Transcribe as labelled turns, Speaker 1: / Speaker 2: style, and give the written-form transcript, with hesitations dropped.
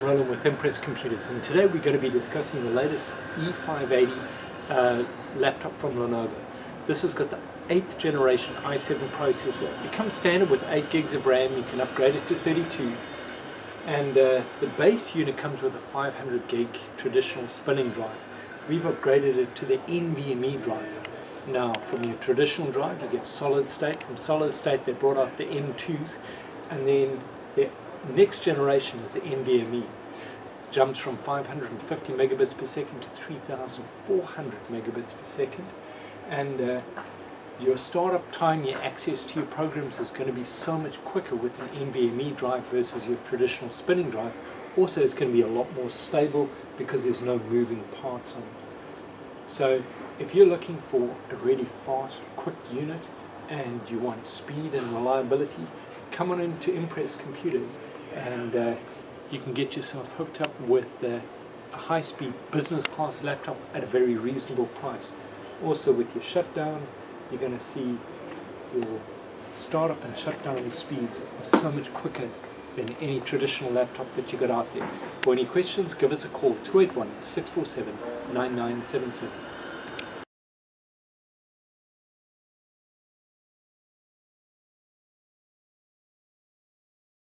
Speaker 1: Rolling with Impress computers, and today we're going to be discussing the latest E580 laptop from Lenovo. This has got the 8th generation i7 processor. It comes standard with 8 gigs of RAM. You can upgrade it to 32, and the base unit comes with a 500 gig traditional spinning drive. We've upgraded it to the NVMe drive. Now, from your traditional drive you get solid state. From solid state they brought out the M2s, and then the next generation is the NVMe. Jumps from 550 megabits per second to 3,400 megabits per second, and your startup time, your access to your programs is going to be so much quicker with an NVMe drive versus your traditional spinning drive. Also, it's going to be a lot more stable because there's no moving parts on it. So if you're looking for a really fast, quick unit and you want speed and reliability, come on into Impress Computers, and you can get yourself hooked up with a high-speed business class laptop at a very reasonable price. Also, with your shutdown, you're going to see your startup and shutdown speeds are so much quicker than any traditional laptop that you got out there. For any questions, give us a call, 281-647-9977.